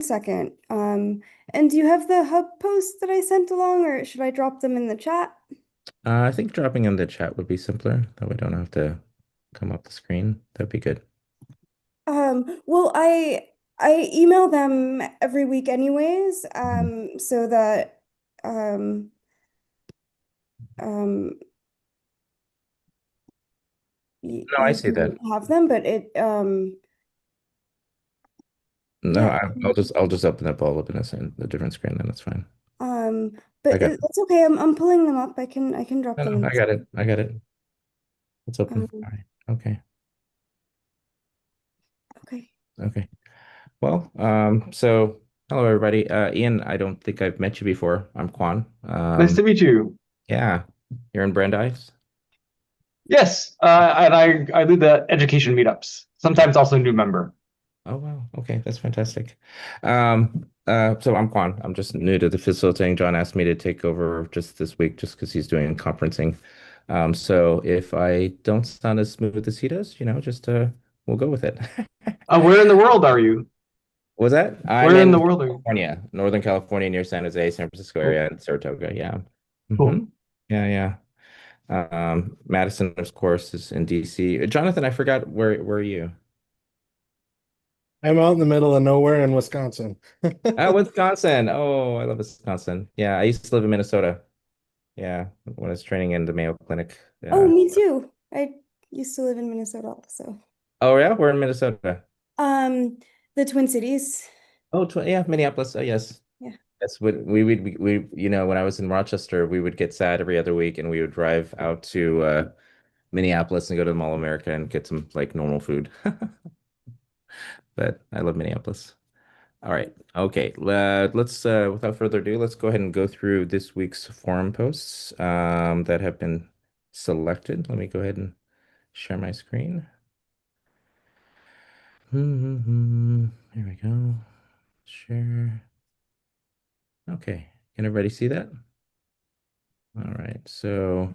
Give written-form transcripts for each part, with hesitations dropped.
Second. And do you have the hub posts that I sent along, or should I drop them in the chat? I think dropping in the chat would be simpler. That we don't have to come up the screen. That'd be good. Well, I email them every week anyways, Mhm. so that um um No, I you see that. can have them, but it No, yeah. I'll just open up all of it in a different screen, then it's fine. Um, I but got it's okay. I'm pulling them up. I can drop no, them no, in I this. got it. I got it. It's open. Um, All right. Okay. okay. Okay. Well, so hello everybody. Ian, I don't think I've met you before. I'm Quan. Nice to meet you. Yeah, you're in Brandeis. Yes, and I lead the education meetups. Sometimes also new member. Oh wow. Okay, that's fantastic. So I'm Quan. I'm just new to the facilitating. John asked me to take over just this week just because he's doing conferencing. So if I don't sound as smooth as he does, just we'll go with it. Where in the world are you? Was that? I'm Where in in the world are you? California, Northern California, near San Jose, San Francisco Cool, area, and Saratoga. Yeah. cool. Yeah, yeah. Madison, of course, is in DC. Jonathan, I forgot where are you? I'm out in the middle of nowhere in Wisconsin. Wisconsin. Oh, I love Wisconsin. Yeah, I used to live in Minnesota. Yeah, when I was training in the Mayo Clinic. Oh, Yeah. me too. I used to live in Minnesota also. Oh, yeah, we're in Minnesota. Um, the Twin Cities. Oh, yeah, Minneapolis. Oh, yes. Yeah. That's what when I was in Rochester, we would get sad every other week and we would drive out to Minneapolis and go to Mall of America and get some like normal food. But I love Minneapolis. All right. Okay. Let's without further ado, let's go ahead and go through this week's forum posts that have been selected. Let me go ahead and share my screen. Here we go. Share. Okay. Can everybody see that? All right. So,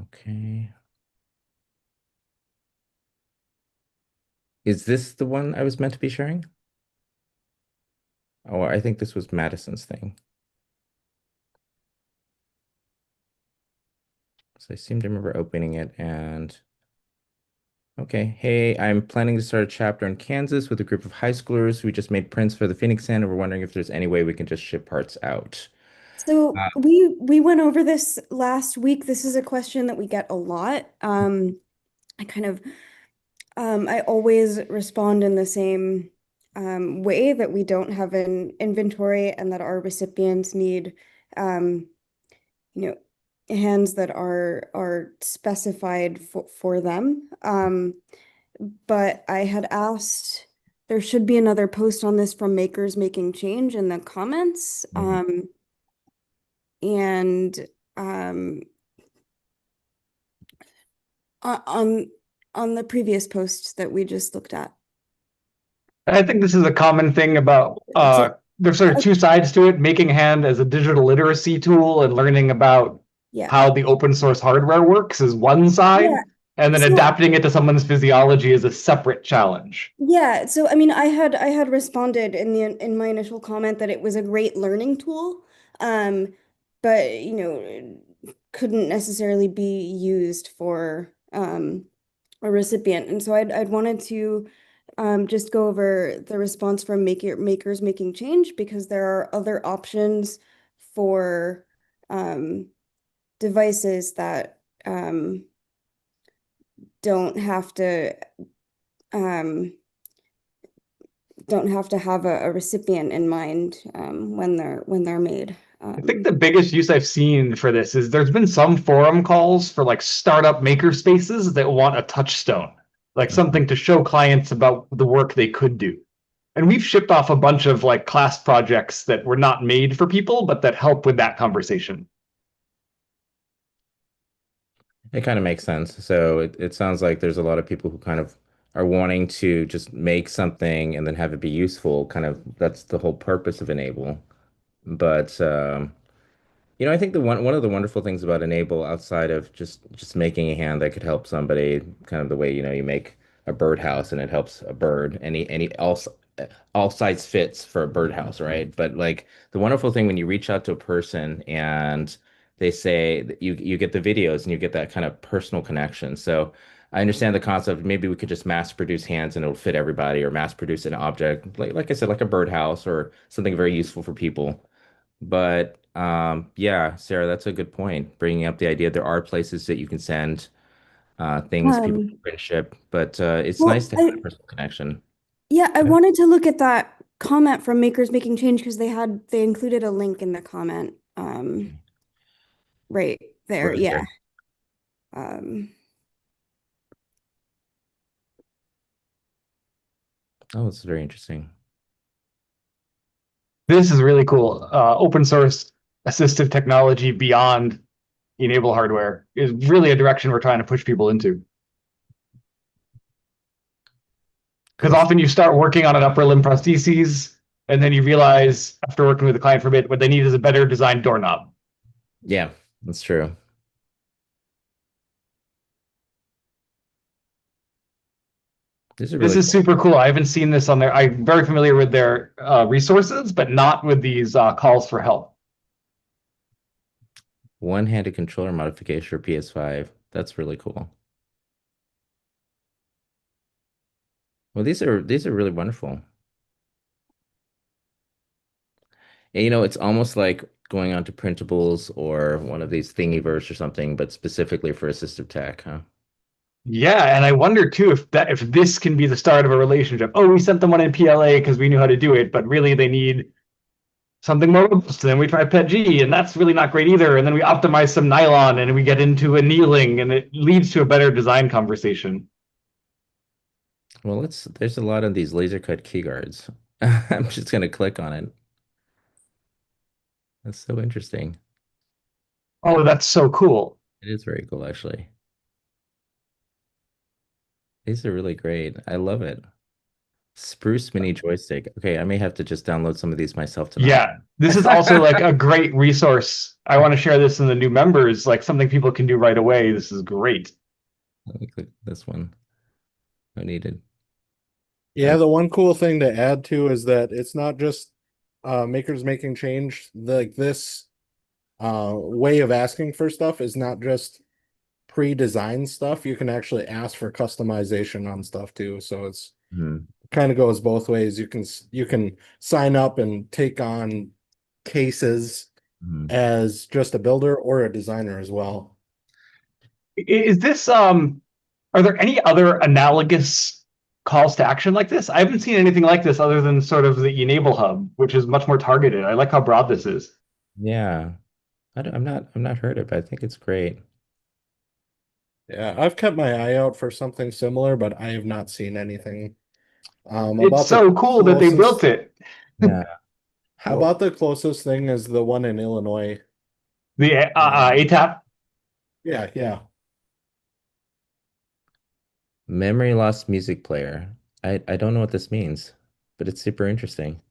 okay. Is this the one I was meant to be sharing? Oh, I think this was Madison's thing. So I seem to remember opening it and okay. Hey, I'm planning to start a chapter in Kansas with a group of high schoolers. We just made prints for the Phoenix End, and we're wondering if there's any way we can just ship parts out. So Uh, we went over this last week. This is a question that we get a lot. I kind of I always respond in the same way that we don't have an inventory and that our recipients need um, you know, hands that are specified for them. But I had asked, there should be another post on this from Makers Making Change in the comments. And um, on the previous post that we just looked at. I think this is a common thing about So, there's sort of two sides to it, making hand as a digital literacy tool and learning about yeah. how the open source hardware works is one Yeah. side, and then So adapting it to someone's physiology is a separate challenge. yeah, so I mean I had responded in my initial comment that it was a great learning tool. Um, but couldn't necessarily be used for a recipient. And so I'd wanted to just go over the response from Makers Making Change because there are other options for um, devices that don't have to um, don't have to have a recipient in mind when they're made. I think the biggest use I've seen for this is there's been some forum calls for like startup maker spaces that want a touchstone, like something to show clients about the work they could do. And we've shipped off a bunch of like class projects that were not made for people, but that help with that conversation. It kind of makes sense. So it sounds like there's a lot of people who kind of are wanting to just make something and then have it be useful. Kind of that's the whole purpose of Enable. But I think the one of the wonderful things about Enable outside of just making a hand that could help somebody, kind of the way, you make a birdhouse and it helps a bird. Any all size fits for a birdhouse, right? But like the wonderful thing when you reach out to a person and they say that you get the videos and you get that kind of personal connection. So I understand the concept. Maybe we could just mass produce hands and it'll fit everybody, or mass produce an object, like I said, like a birdhouse or something very useful for people. But yeah, Sarah, that's a good point. Bringing up the idea there are places that you can send things people Um, can ship, but it's nice well, to have a personal connection. yeah, I Yeah. wanted to look at that comment from Makers Making Change because they included a link in the comment right there. Where is Yeah. there? Um, Oh, it's very interesting. This is really cool. Open source assistive technology beyond enable hardware is really a direction we're trying to push people into. Because Cool. often you start working on an upper limb prostheses, and then you realize after working with the client for a bit, what they need is a better designed doorknob. Yeah, that's true. These are This really is cool. super cool. I haven't seen this on there. I'm very familiar with their resources, but not with these calls for help. One-handed controller modification for PS5. That's really cool. Well, these are really wonderful. And it's almost like going on to printables or one of these Thingiverse or something, but specifically for assistive tech, huh? Yeah, and I wonder too if this can be the start of a relationship. Oh, we sent them one in PLA because we knew how to do it, but really they need something more robust. And then we try PETG, and that's really not great either. And then we optimize some nylon, and we get into annealing, and it leads to a better design conversation. Well, there's a lot of these laser cut key guards. I'm just gonna click on it. That's so interesting. Oh, that's so cool. It is very cool, actually. These are really great. I love it. Spruce mini joystick. Okay, I may have to just download some of these myself tonight. Yeah, this is also like a great resource. I want to share this in the new members, like something people can do right away. This is great. Let me click this one. I needed. Yeah, the one cool thing to add to is that it's not just makers making change. Like this way of asking for stuff is not just pre-designed stuff. You can actually ask for customization on stuff too. So it's Mhm. kind of goes both ways. You can sign up and take on cases Mhm. as just a builder or a designer as well. Is this are there any other analogous calls to action like this? I haven't seen anything like this other than sort of the e-NABLE hub, which is much more targeted. I like how broad this is. Yeah. I'm not heard of it, but I think it's great. Yeah, I've kept my eye out for something similar, but I have not seen anything. It's About the so cool that they built closest it. Yeah. How about the closest thing is the one in Illinois. The Um, ATAP. yeah. memory loss music player. I don't know what this means, but it's super interesting.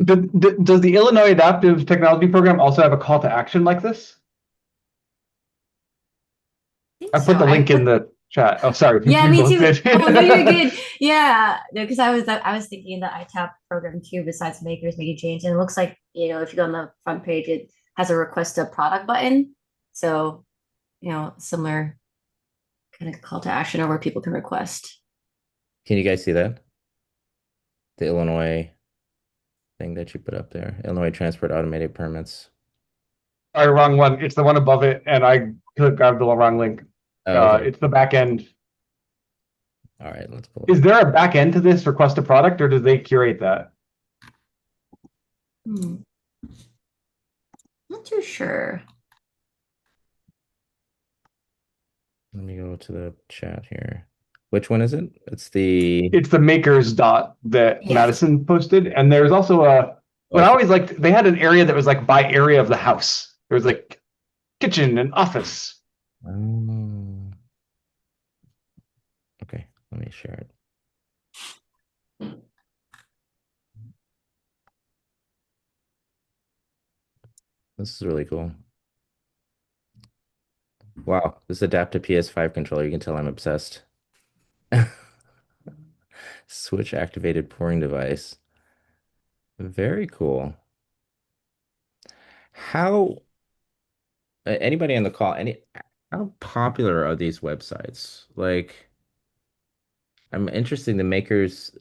Does the Illinois Adaptive Technology Program also have a call to action like this? Think I so. put the link in the chat. Oh, sorry, Yeah, we me both too. did. Oh no, you're good. Yeah, no, because I was thinking the iTap program too. Besides makers making change, and it looks like if you go on the front page, it has a request a product button. So similar kind of call to action or where people can request. Can you guys see that? The Illinois thing that you put up there. Illinois Transport Automated Permits. Sorry, wrong one. It's the one above it, and I grabbed the wrong link. Oh, okay. It's the back end. All right, let's pull it Is up. there a back end to this request a product, or do they curate that? Hmm. Not too sure. Let me go to the chat here. Which one is it? It's the It's the makers dot that Yeah. Madison posted, and there's also what I okay. always liked. They had an area that was like by area of the house. There was like kitchen and office. Oh, okay. Let me share it. This is really cool. Wow, this adaptive PS5 controller, you can tell I'm obsessed. Switch activated pouring device. Very cool. How anybody on the call, how popular are these websites? Like, I'm interested in the makers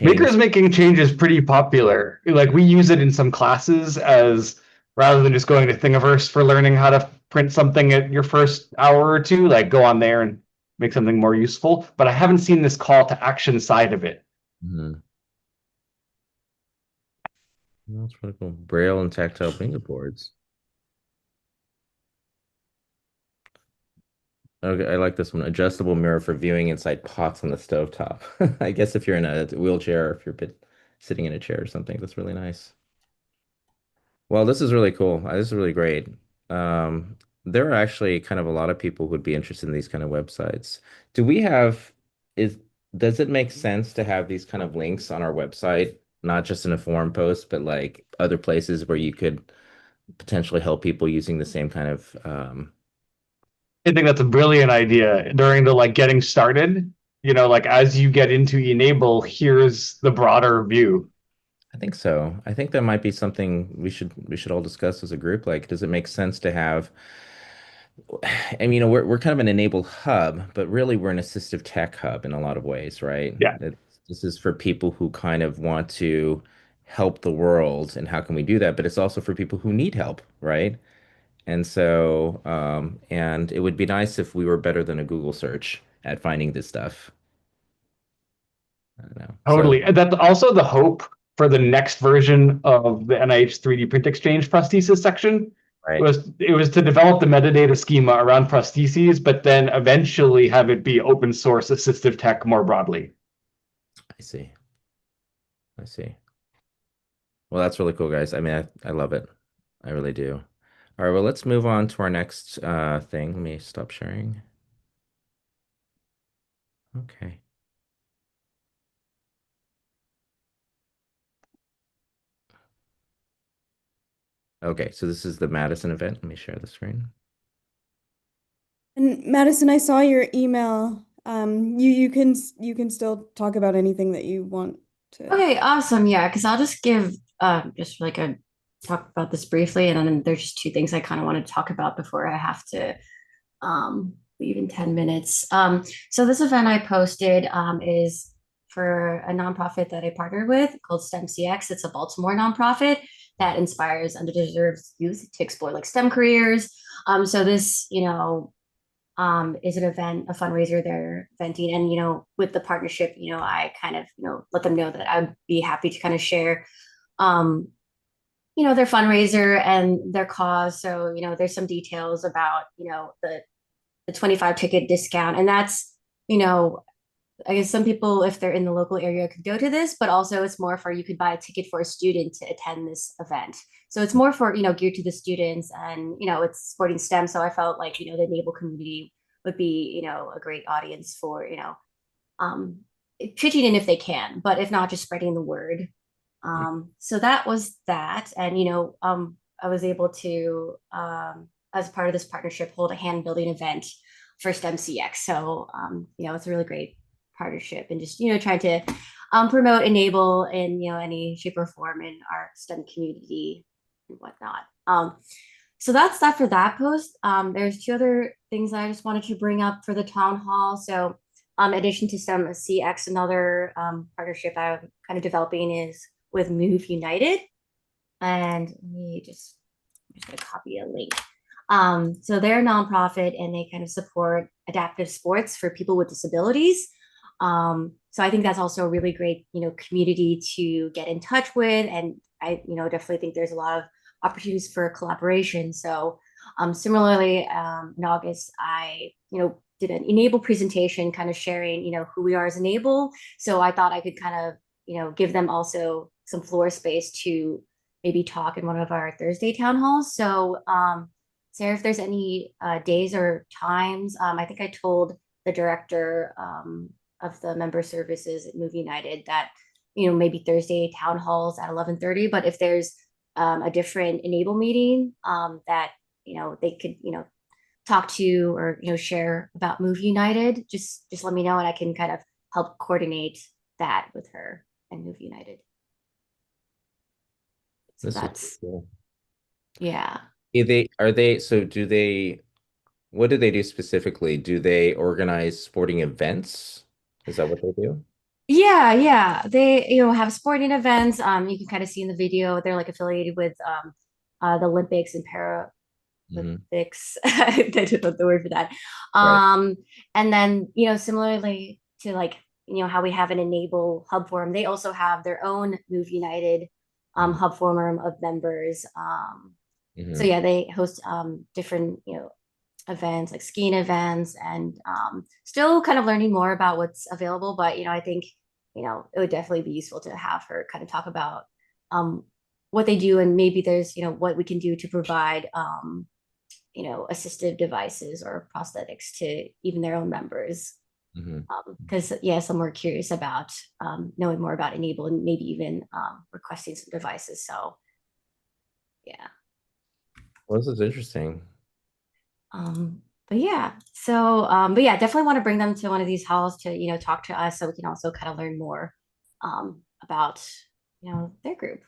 Makers change. making change is pretty popular. Like we use it in some classes as rather than just going to Thingiverse for learning how to print something at your first hour or two, like go on there and make something more useful. But I haven't seen this call to action side of it. Mhm. That's pretty cool. Braille and tactile fingerboards. Okay, I like this one. Adjustable mirror for viewing inside pots on the stovetop. I guess if you're in a wheelchair, or if sitting in a chair or something, that's really nice. Well, this is really cool. This is really great. There are actually kind of a lot of people who would be interested in these kind of websites. Do we have, is, does it make sense to have these kind of links on our website, not just in a forum post, but like other places where you could potentially help people using the same kind of, I think that's a brilliant idea during the like getting started. You know, like as you get into e-NABLE, here's the broader view. I think so. I think that might be something we should all discuss as a group. Like, does it make sense to have I mean, we're kind of an enabled hub, but really we're an assistive tech hub in a lot of ways, right? Yeah, This is for people who kind of want to help the world, and how can we do that? But it's also for people who need help, right? And so, and it would be nice if we were better than a Google search at finding this stuff. I don't know. So, totally. And that's also the hope for the next version of the NIH 3D Print Exchange prosthesis section. right. It was to develop the metadata schema around prostheses, but then eventually have it be open source assistive tech more broadly. I see. I see. Well, that's really cool, guys. I mean, I love it. I really do. All right, well, let's move on to our next thing. Let me stop sharing. Okay. Okay, so this is the Madison event. Let me share the screen. And Madison, I saw your email. You can still talk about anything that you want to. Okay, awesome. Yeah, because I'll just give just like a talk about this briefly, and then there's just two things I kind of want to talk about before I have to leave in 10 minutes. So this event I posted is for a nonprofit that I partnered with called STEM CX. It's a Baltimore nonprofit that inspires underdeserved youth to explore like STEM careers. So this, is an event, a fundraiser they're venting. And, with the partnership, I kind of, let them know that I would be happy to kind of share, um, their fundraiser and their cause. So, there's some details about, the 25 ticket discount. And that's, you know, I guess some people, if they're in the local area, could go to this, but also it's more for you could buy a ticket for a student to attend this event. So it's more for, geared to the students and, it's supporting STEM. So I felt like, the Enable community would be, a great audience for, um, pitching in if they can, but if not, just spreading the word. So that was that. And, I was able to, as part of this partnership, hold a hand building event for STEM CX. So, it's a really great partnership and just, trying to promote, enable in, any shape or form in our STEM community and whatnot. So that's that for that post. There's two other things I just wanted to bring up for the town hall. So, in addition to STEM CX, another partnership I'm kind of developing is with Move United. And let me just, I'm just going to copy a link. So they're a nonprofit and they kind of support adaptive sports for people with disabilities. So I think that's also a really great, community to get in touch with. And I, definitely think there's a lot of opportunities for collaboration. So similarly, in August, I, did an Enable presentation kind of sharing, who we are as Enable. So I thought I could kind of, give them also some floor space to maybe talk in one of our Thursday town halls. So Sarah, if there's any days or times, I think I told the director of the member services at Move United that, maybe Thursday town halls at 11:30. But if there's a different Enable meeting that, they could, talk to or share about Move United, just let me know and I can kind of help coordinate that with her and Move United. So This is that's cool. yeah. So what do they do specifically? Do they organize sporting events? Is that what they do? Yeah. They, have sporting events. You can kind of see in the video, they're like affiliated with the Olympics and Hmm. Paralympics. I don't know the word for that. Right. Um, and then, similarly to like, how we have an Enable hub forum, they also have their own Move United Hmm. hub forum of members. So Hmm. yeah, they host different, events like skiing events and still kind of learning more about what's available. But I think it would definitely be useful to have her kind of talk about um, what they do and maybe there's what we can do to provide assistive devices or prosthetics to even their own members. Hmm. Because yeah, some were curious about knowing more about Enable and maybe even requesting some devices. So yeah. Well, this is interesting. But yeah, but yeah, definitely want to bring them to one of these halls to, talk to us so we can also kind of learn more about, their group.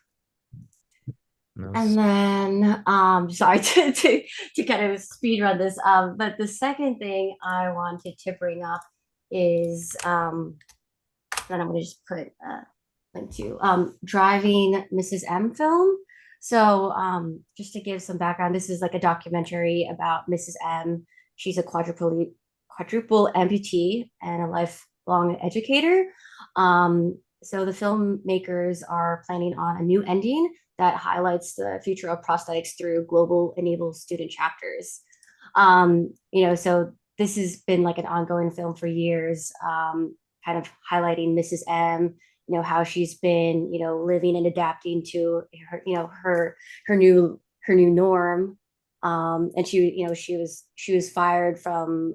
And Nice. then, sorry to kind of speed run this, but the second thing I wanted to bring up is, then I'm going to just put link to Driving Mrs. M film. So just to give some background, this is like a documentary about Mrs. M. She's a quadruple amputee and a lifelong educator. So the filmmakers are planning on a new ending that highlights the future of prosthetics through global enabled student chapters. So this has been like an ongoing film for years, kind of highlighting Mrs. M, how she's been, living and adapting to her, her new norm. And she was fired from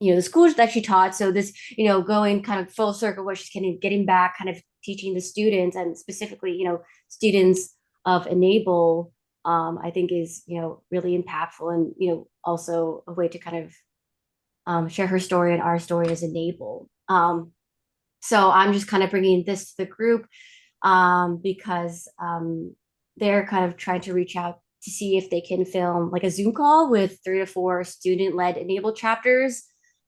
the schools that she taught. So this, going kind of full circle where she's getting back, kind of teaching the students and specifically, students of Enable, I think is, really impactful and, also a way to kind of share her story and our story as Enable. So I'm just kind of bringing this to the group because they're kind of trying to reach out to see if they can film like a Zoom call with 3 to 4 student-led enabled chapters,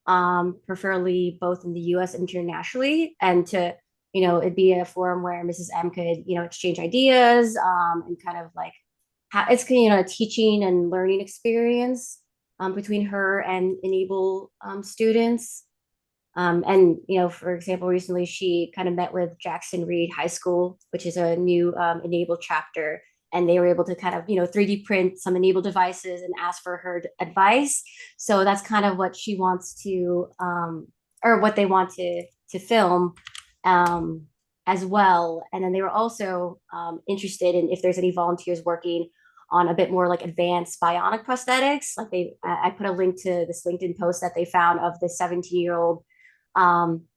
preferably both in the U.S. and internationally, and to it'd be a forum where Mrs. M could exchange ideas and kind of like it's a teaching and learning experience between her and enable students. And for example, recently she kind of met with Jackson Reed High School, which is a new Enable chapter, and they were able to kind of 3D print some Enable devices and ask for her advice. So that's kind of what she wants to, or what they want to film as well. And then they were also interested in if there's any volunteers working on a bit more like advanced bionic prosthetics. Like I put a link to this LinkedIn post that they found of this 17-year-old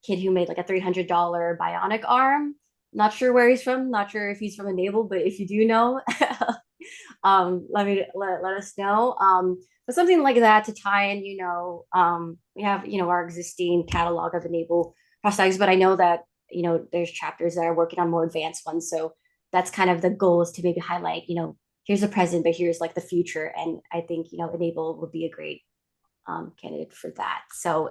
kid who made like a $300 bionic arm. Not sure where he's from. Not sure if he's from Enable, but if you do know, let us know. But something like that to tie in, we have our existing catalog of Enable prosthetics, but I know that there's chapters that are working on more advanced ones. So that's kind of the goal is to maybe highlight, here's the present, but here's like the future. And I think Enable would be a great candidate for that. So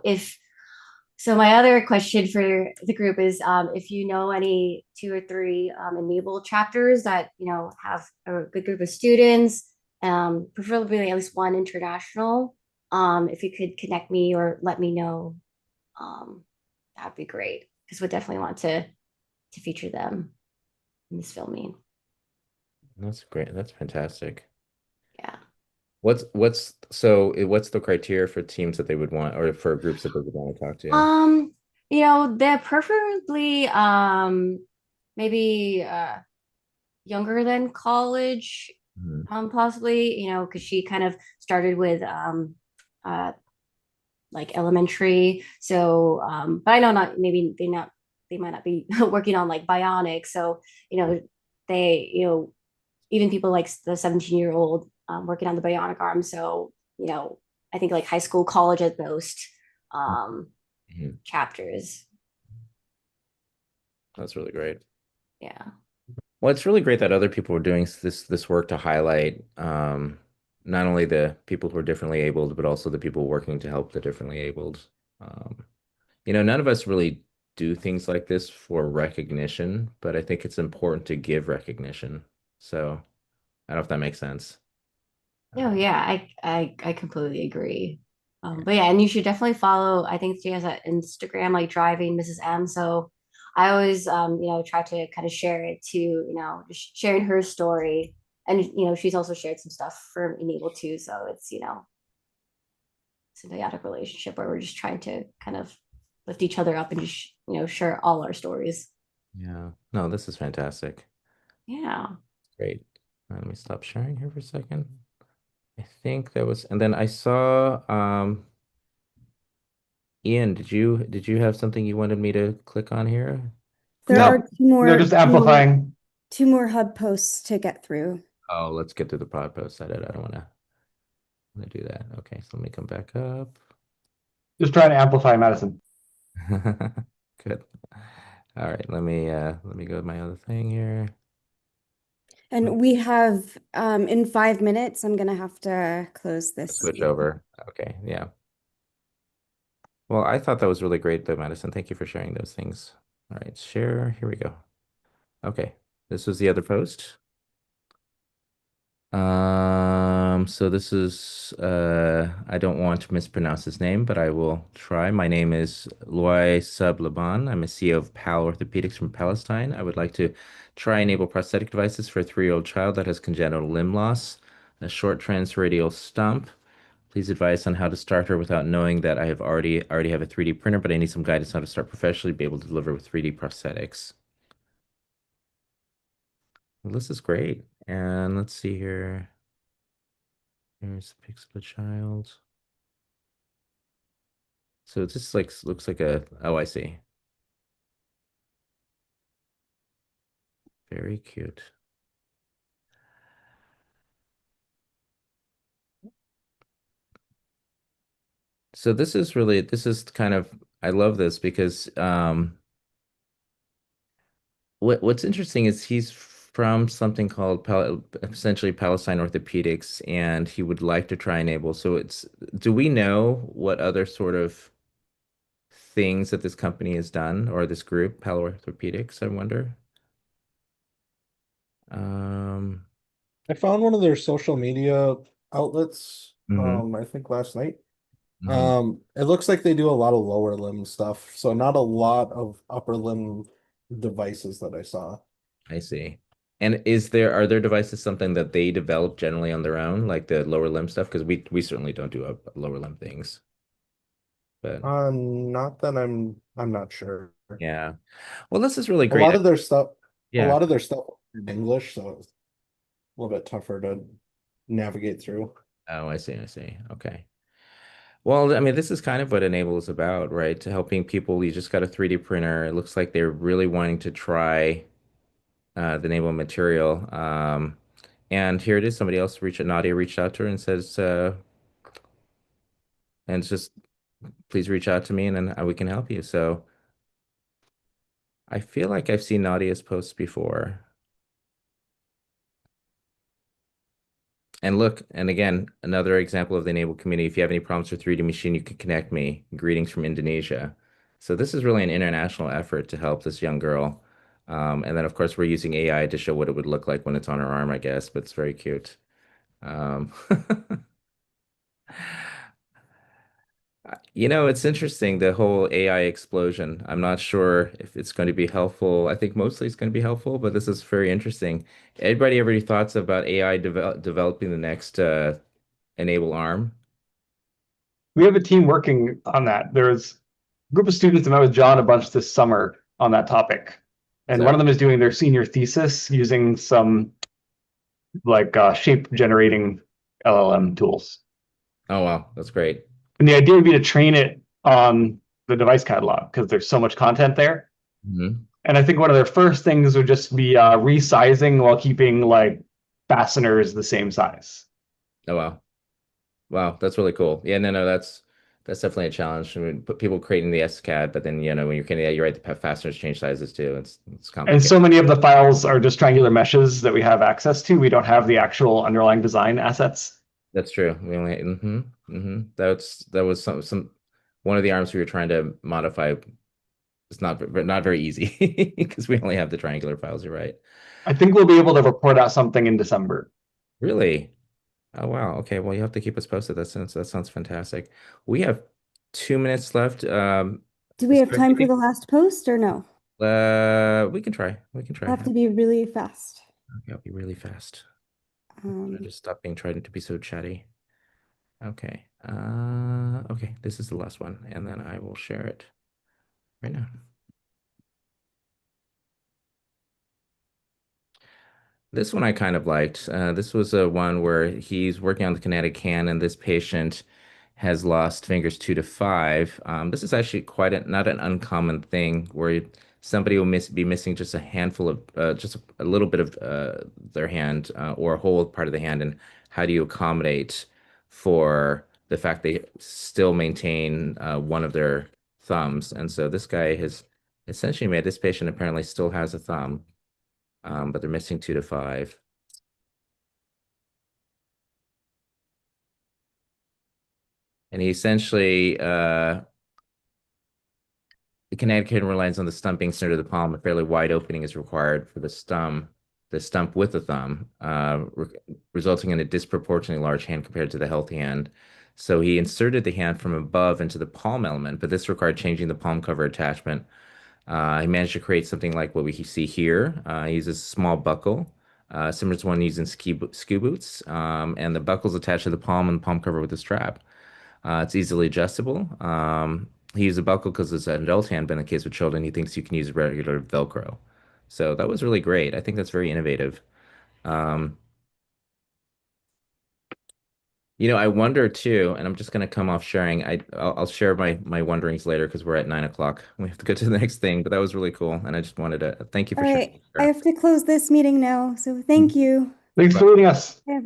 my other question for the group is if you know any 2 or 3 Enable chapters that have a good group of students, preferably at least one international. If you could connect me or let me know, that'd be great because we definitely want to feature them in this filming. That's great. That's fantastic. Yeah. What's the criteria for teams that they would want or for groups that they would want to talk to? Um, they're preferably maybe younger than college, Mhm. possibly, because she kind of started with uh like elementary. So but I know not maybe they might not be working on like bionic. So, they, even people like the 17-year-old working on the bionic arm. So, I think like high school, college at most, Mhm. chapters. That's really great. Yeah. Well, it's really great that other people are doing this work to highlight not only the people who are differently abled, but also the people working to help the differently abled. Um, none of us really do things like this for recognition, but I think it's important to give recognition. So I don't know if that makes sense. No, Um, yeah, I completely agree. But yeah, and you should definitely follow. I think she has an Instagram like driving Mrs. M. So I always try to kind of share it to, just sharing her story. And she's also shared some stuff for Enable too. So it's, symbiotic relationship where we're just trying to kind of lift each other up and just, share all our stories. yeah. No, this is fantastic. Yeah. Great. Let me stop sharing here for a second. I think that was, and then I saw Ian, did you have something you wanted me to click on here? There are No, no, just amplifying. two more hub posts to get through. Oh, let's get to the pod post. I don't want to do that. Okay, so let me come back up. Just trying to amplify Madison. Good. All right, let me go to my other thing here. And we have in 5 minutes, I'm gonna have to close this. Switch over. Okay, yeah. Well, I thought that was really great though, Madison. Thank you for sharing those things. All right, share. Here we go. Okay, this was the other post. So this is I don't want to mispronounce his name, but I will try. My name is Loy Sublaban. I'm a CEO of PAL Orthopedics from Palestine. I would like to try enable prosthetic devices for a 3-year-old child that has congenital limb loss, a short transradial stump. Please advise on how to start her without knowing that I already have a 3D printer, but I need some guidance on how to start professionally, be able to deliver with 3D prosthetics. Well, this is great. And let's see here. Here's the pics of the child. So it just like looks like oh, I see. Very cute. So this is kind of, I love this because what's interesting is he's from something called essentially Palestine Orthopedics, and he would like to try enable. So do we know what other sort of things that this company has done, or this group, Pal Orthopedics, I wonder? Um, I found one of their social media outlets, mhm, I think last night. mhm. It looks like they do a lot of lower limb stuff, so not a lot of upper limb devices that I saw. I see. And are their devices something that they develop generally on their own, like the lower limb stuff? Because we certainly don't do lower limb things. But Not that I'm not sure. yeah. Well, this is really A great. lot of their stuff, a Yeah. lot of their stuff in English, so it's a little bit tougher to navigate through. Oh, I see. I see. Okay. Well, I mean, this is kind of what Enable is about, right? To helping people. You just got a 3D printer. It looks like they're really wanting to try the Enable material. And here it is. Nadia reached out to her and says, and it's just please reach out to me and then we can help you. So I feel like I've seen Nadia's posts before. And look, and again, another example of the Enable community. If you have any problems with 3D Machine, you can connect me. Greetings from Indonesia. So this is really an international effort to help this young girl. And then, of course, we're using AI to show what it would look like when it's on her arm, I guess, but it's very cute. Um, it's interesting, the whole AI explosion. I'm not sure if it's going to be helpful. I think mostly it's going to be helpful, but this is very interesting. Anybody have any thoughts about AI developing the next Enable arm? We have a team working on that. There's a group of students that met with John a bunch this summer on that topic. Is And that one of them is doing their senior thesis using some like shape generating LLM tools. Oh, wow, that's great. And the idea would be to train it on the device catalog because there's so much content there. Hmm. And I think one of their first things would just be resizing while keeping like fasteners the same size. Oh, wow. Wow, that's really cool. Yeah, no, that's definitely a challenge. I mean, put people creating the SCAD, but then when you're creating that, you're right, the fasteners change sizes too. It's And complicated. so many of the files are just triangular meshes that we have access to. We don't have the actual underlying design assets. That's true. We only that was some one of the arms we were trying to modify. It's not very easy because we only have the triangular files. You're right. I think we'll be able to report out something in December. Really? Oh wow. Okay. Well, you have to keep us posted. That sounds fantastic. We have 2 minutes left. Do we Is have there time for anything? the last post or no? We can try. We can I try. have to be really fast. Okay, I'll be really fast. I Um, just stop being trying to be so chatty. Okay. Okay, this is the last one, and then I will share it right now. This one I kind of liked. This was a one where he's working on the kinetic hand, and this patient has lost fingers 2 to 5. This is actually not an uncommon thing where somebody will be missing just a handful of just a little bit of their hand or a whole part of the hand. And how do you accommodate for the fact they still maintain one of their thumbs? And so this guy has essentially made this patient apparently still has a thumb, but they're missing 2 to 5. And he essentially the kinetic hand relies on the stump being centered to the palm. A fairly wide opening is required for the stump with the thumb, resulting in a disproportionately large hand compared to the healthy hand. So he inserted the hand from above into the palm element, but this required changing the palm cover attachment. He managed to create something like what we see here. He uses a small buckle, similar to one used in ski boots, and the buckle's attached to the palm and the palm cover with a strap. It's easily adjustable. He used a buckle because it's an adult hand, but in the case with children, he thinks you can use regular Velcro. So that was really great. I think that's very innovative. Um, I wonder too, and I'm just going to come off sharing. I'll share my wonderings later because we're at 9 o'clock. We have to go to the next thing, but that was really cool, and I just wanted to thank you all for sharing. right, I have to close this meeting now, so thank you. Thanks for leading us. Every